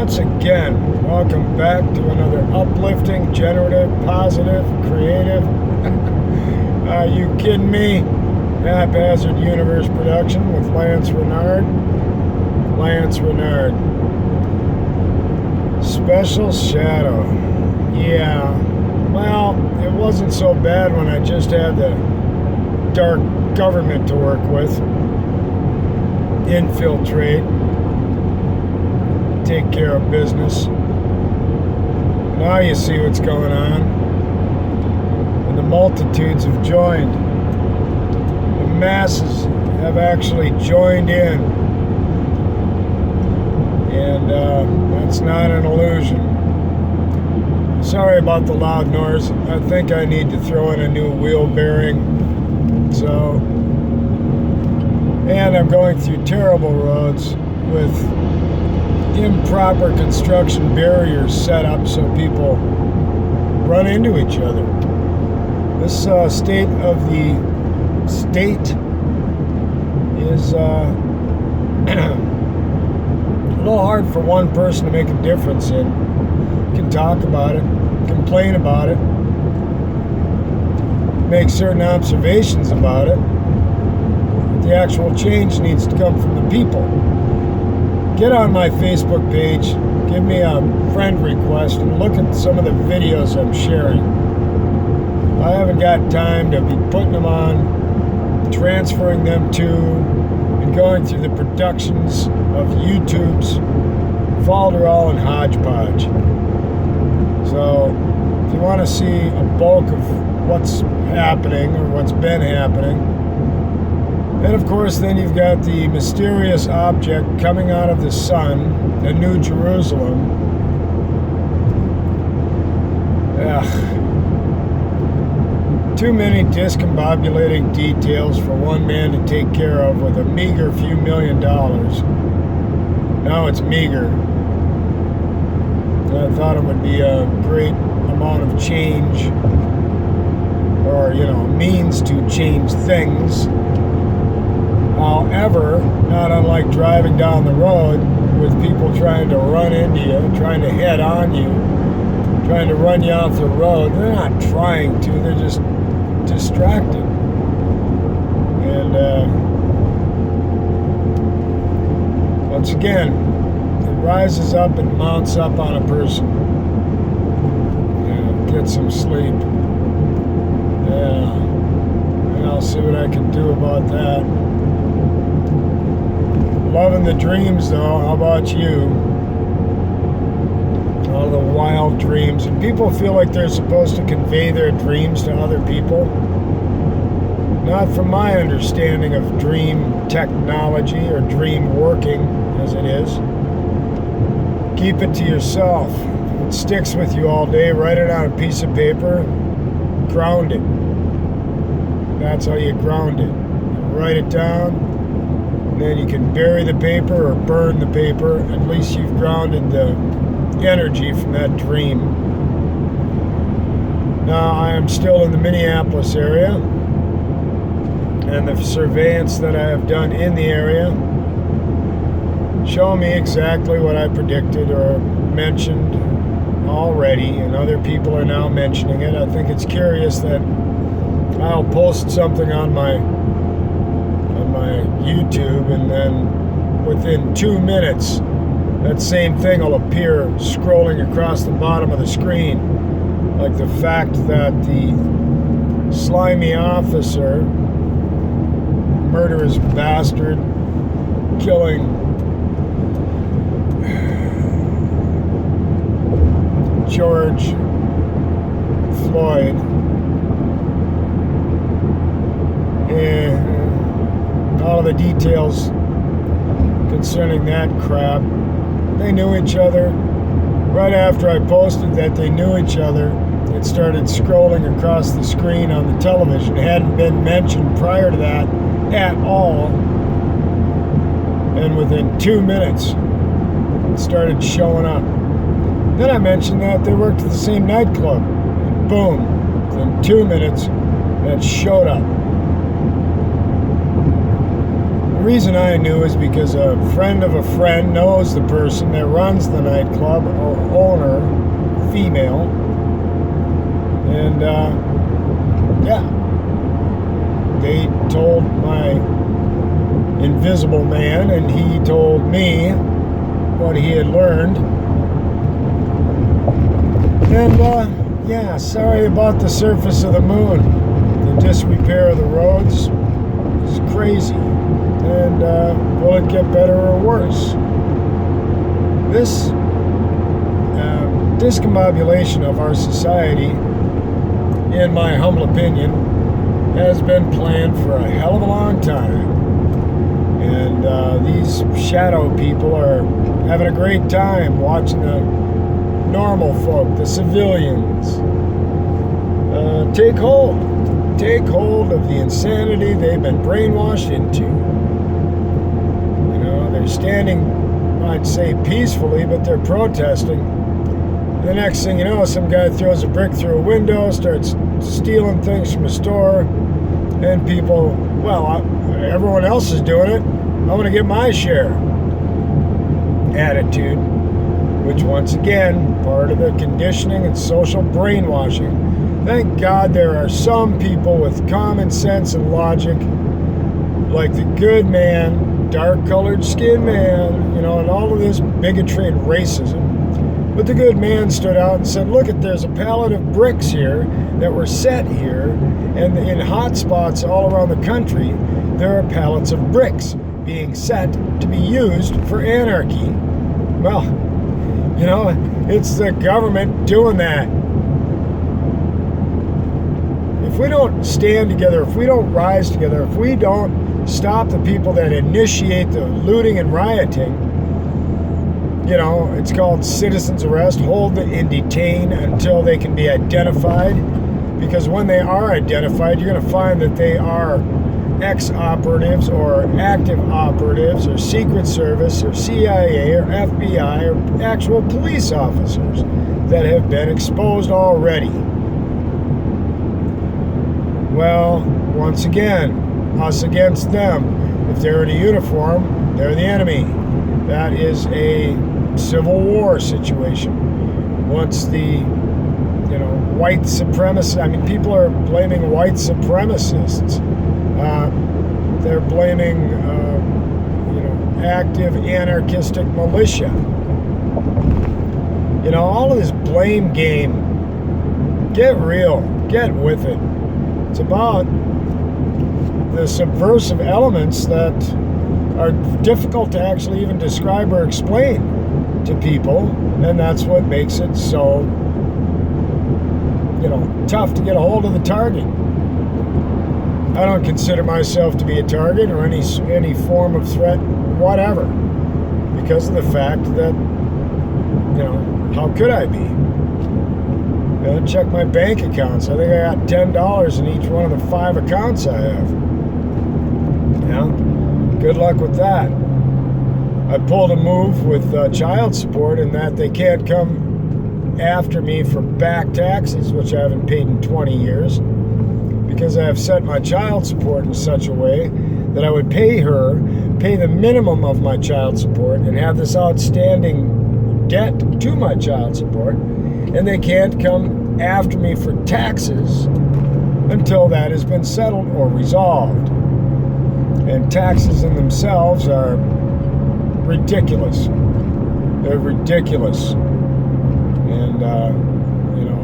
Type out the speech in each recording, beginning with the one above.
once again, welcome back to another uplifting, generative, positive, creative, are you kidding me? Haphazard Universe production with Lance Renard. Special Shadow. Yeah, well, it wasn't so bad when I just had the dark government to work with. Infiltrate. Take care of business. Now you see what's going on. And the multitudes have joined. The masses have actually joined in. And that's not an illusion. Sorry about the loud noise. I think I need to throw in a new wheel bearing. And I'm going through terrible roads with improper construction barriers set up so people run into each other. This state of the state is a little hard for one person to make a difference in. You can talk about it, complain about it, make certain observations about it, but the actual change needs to come from the people. Get on my Facebook page, give me a friend request, and look at some of the videos I'm sharing. I haven't got time to be putting them on, transferring them to, and going through the productions of YouTube's folderol and hodgepodge. So, if you want to see a bulk of what's happening, or what's been happening, and of course, then you've got the mysterious object coming out of the sun, the New Jerusalem. Too many discombobulating details for one man to take care of with a meager few $1 million. Now it's meager. I thought it would be a great amount of change, or, means to change things. However, not unlike driving down the road with people trying to run into you, trying to head on you, trying to run you off the road. They're not trying to, they're just distracted. And once again, it rises up and mounts up on a person. Get some sleep. I'll see what I can do about that. Loving the dreams, though. How about you? All the wild dreams. And people feel like they're supposed to convey their dreams to other people. Not from my understanding of dream technology or dream working, as it is. Keep it to yourself. It sticks with you all day. Write it on a piece of paper. Ground it. That's how you ground it. Write it down. Then you can bury the paper or burn the paper. At least you've grounded the energy from that dream. Now, I am still in the Minneapolis area, and the surveillance that I have done in the area show me exactly what I predicted or mentioned already, and other people are now mentioning it. I think it's curious that I'll post something on my YouTube, and then within 2 minutes that same thing will appear scrolling across the bottom of the screen, like the fact that the slimy officer, murderous bastard, killing George Floyd, and all of the details concerning that crap. They knew each other. Right after I posted that they knew each other, it started scrolling across the screen on the television. It hadn't been mentioned prior to that at all. And within 2 minutes, it started showing up. Then I mentioned that they worked at the same nightclub. And boom, within 2 minutes, that showed up. The reason I knew is because a friend of a friend knows the person that runs the nightclub, or owner, female. And yeah, they told my invisible man, and he told me what he had learned. And yeah, sorry about the surface of the moon. The disrepair of the roads is crazy. And will it get better or worse? This discombobulation of our society, in my humble opinion, has been planned for a hell of a long time. And these shadow people are having a great time watching the normal folk, the civilians, take hold of the insanity they've been brainwashed into. You know, they're standing, I'd say peacefully, but they're protesting. The next thing you know, some guy throws a brick through a window, starts stealing things from a store, and people, well, everyone else is doing it, I'm going to get my share attitude, which once again, part of the conditioning and social brainwashing. Thank God there are some people with common sense and logic, like the good man, dark-colored skin man, you know, and all of this bigotry and racism. But the good man stood out and said, look, there's a pallet of bricks here that were set here, and in hot spots all around the country, there are pallets of bricks being set to be used for anarchy. Well, you know, it's the government doing that. If we don't stand together, if we don't rise together, if we don't stop the people that initiate the looting and rioting, you know, it's called citizen's arrest, hold and detain until they can be identified. Because when they are identified, you're going to find that they are ex-operatives or active operatives or Secret Service or CIA or FBI or actual police officers that have been exposed already. Well, once again, us against them. If they're in a uniform, they're the enemy. That is a Civil War situation. Once the, white supremacists, I mean, people are blaming white supremacists. They're blaming, active anarchistic militia. All of this blame game, get real, get with it. It's about the subversive elements that are difficult to actually even describe or explain to people, and that's what makes it so, tough to get a hold of the target. I don't consider myself to be a target or any form of threat, whatever, because of the fact that, how could I be? Check my bank accounts. I think I got $10 in each one of the 5 accounts I have. Good luck with that. I pulled a move with child support in that they can't come after me for back taxes, which I haven't paid in 20 years, because I have set my child support in such a way that I would pay the minimum of my child support and have this outstanding debt to my child support, and they can't come after me for taxes until that has been settled or resolved. And taxes in themselves are ridiculous. They're ridiculous. And,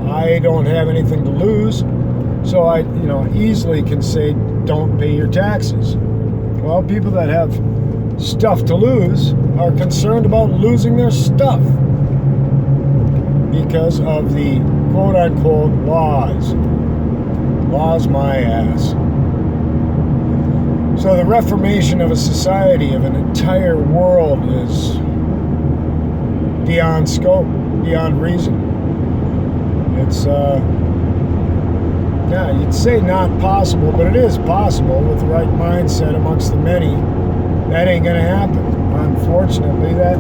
I don't have anything to lose, so I, easily can say, don't pay your taxes. Well, people that have stuff to lose are concerned about losing their stuff because of the quote-unquote laws. Laws my ass. So the reformation of a society, of an entire world, is beyond scope, beyond reason. It's, you'd say not possible, but it is possible with the right mindset amongst the many. That ain't going to happen. Unfortunately, that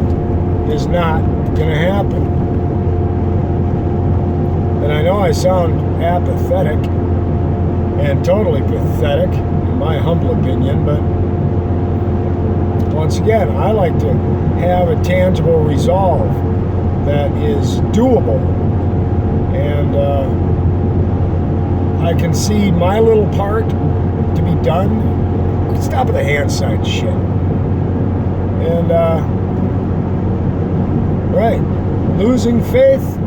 is not going to happen. And I know I sound apathetic and totally pathetic, in my humble opinion, but once again, I like to have a tangible resolve that is doable. And I can see my little part to be done. Stop with the hand sign shit. And, right, losing faith?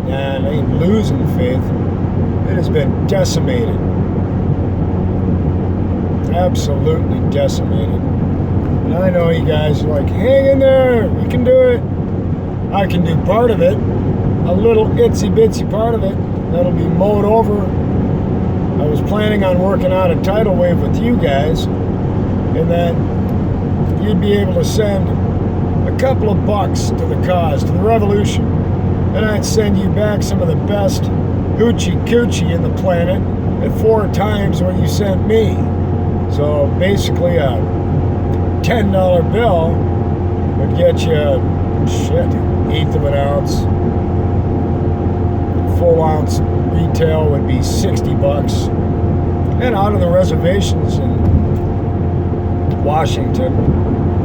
Nah, I ain't losing faith. It has been decimated. Absolutely decimated. And I know you guys are like, hang in there, you can do it. I can do part of it, a little itsy bitsy part of it that'll be mowed over. I was planning on working out a tidal wave with you guys, and then you'd be able to send a couple of bucks to the cause, to the revolution, and I'd send you back some of the best hoochie coochie in the planet at 4 times what you sent me. So basically a $10 bill would get you, shit, 1/8 of an ounce. Full ounce retail would be 60 bucks. And out of the reservations in Washington,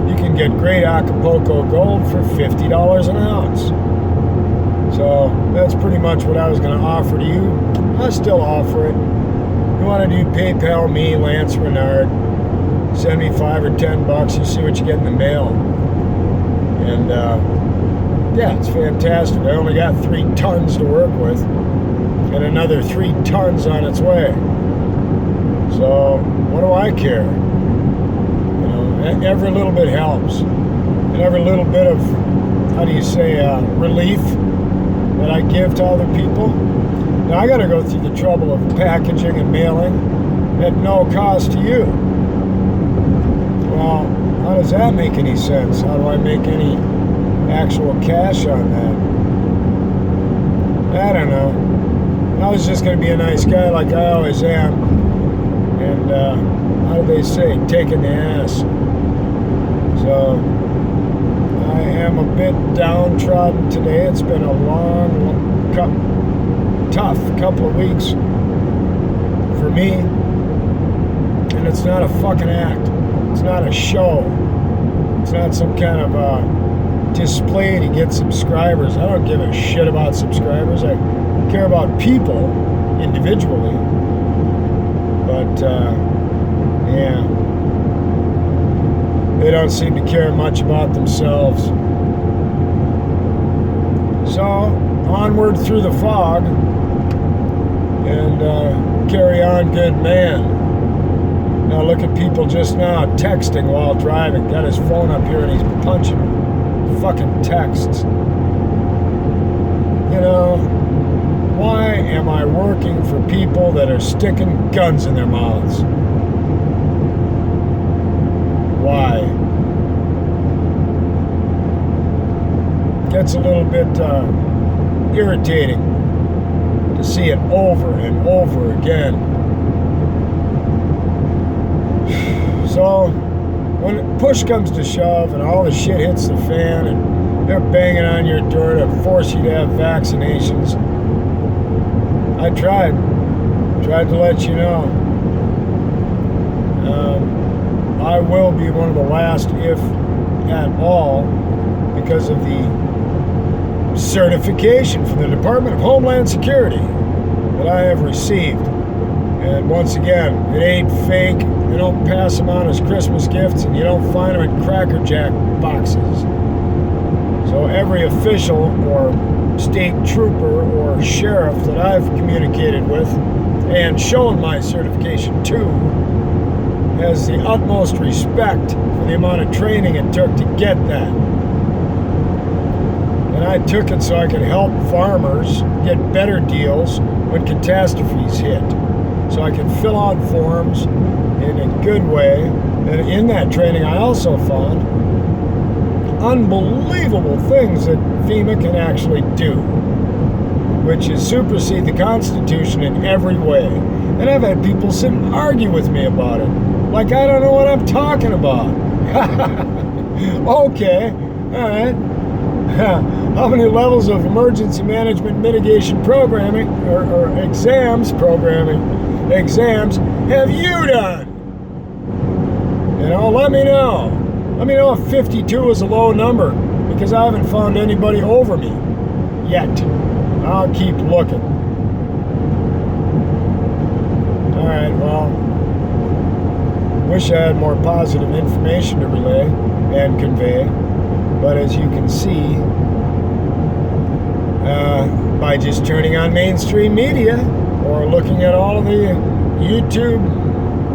you can get great Acapulco Gold for $50 an ounce. So that's pretty much what I was going to offer to you. I still offer it. You want to do PayPal me, Lance Renard, send me $5 or $10, you see what you get in the mail. And yeah, it's fantastic. I only got 3 tons to work with, and another 3 tons on its way. So what do I care? You know, every little bit helps, and every little bit of, how do you say, relief that I give to other people. Now I got to go through the trouble of packaging and mailing at no cost to you. Well, how does that make any sense? How do I make any actual cash on that? I don't know. I was just going to be a nice guy like I always am. And how do they say? Taking the ass. So I am a bit downtrodden today. It's been a tough couple of weeks for me. And it's not a fucking act. It's not a show. It's not some kind of display to get subscribers. I don't give a shit about subscribers. I care about people individually. But, yeah. They don't seem to care much about themselves. So, onward through the fog, and carry on, good man. Now look at people just now texting while driving. Got his phone up here and he's punching fucking texts. You know, why am I working for people that are sticking guns in their mouths? Why? Gets a little bit irritating to see it over and over again. So when push comes to shove and all the shit hits the fan and they're banging on your door to force you to have vaccinations, I tried to let you know. I will be one of the last, if at all, because of the certification from the Department of Homeland Security that I have received. And once again, it ain't fake. They don't pass them out as Christmas gifts, and you don't find them in Cracker Jack boxes. So every official or state trooper or sheriff that I've communicated with and shown my certification to has the utmost respect for the amount of training it took to get that. And I took it so I could help farmers get better deals when catastrophes hit. So I could fill out forms in a good way. And in that training, I also found unbelievable things that FEMA can actually do, which is supersede the Constitution in every way. And I've had people sit and argue with me about it, like I don't know what I'm talking about. Okay, all right. How many levels of emergency management mitigation programming or exams have you done? You know, let me know. Let me know if 52 is a low number, because I haven't found anybody over me yet. I'll keep looking. Alright, well, wish I had more positive information to relay and convey, but as you can see, by just turning on mainstream media or looking at all of the YouTube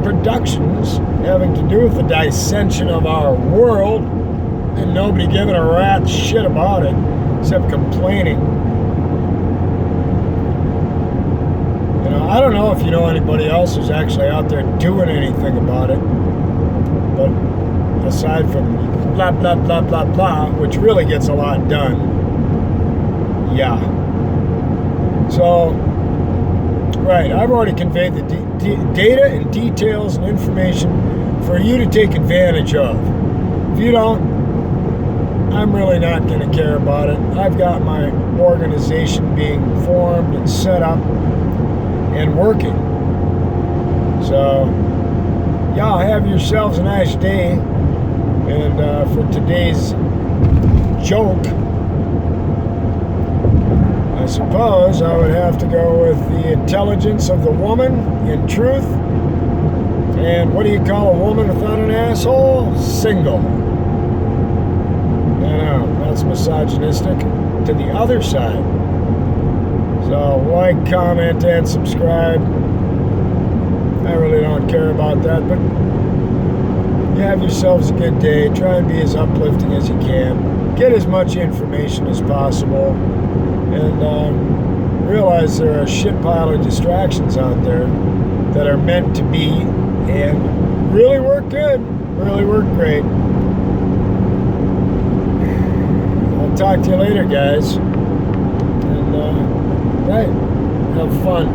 productions having to do with the dissension of our world and nobody giving a rat's shit about it except complaining. You know, I don't know if you know anybody else who's actually out there doing anything about it, but aside from blah blah blah blah blah, which really gets a lot done. Yeah. So, right, I've already conveyed the data and details and information for you to take advantage of. If you don't, I'm really not going to care about it. I've got my organization being formed and set up and working. So, y'all have yourselves a nice day. And for today's joke, I suppose I would have to go with the intelligence of the woman in truth. And what do you call a woman without an asshole? Single. No, that's misogynistic to the other side. So like, comment, and subscribe. I really don't care about that, but you have yourselves a good day. Try and be as uplifting as you can. Get as much information as possible. And realize there are a shit pile of distractions out there that are meant to be and really work good, really work great. I'll talk to you later, guys. And, right, have fun.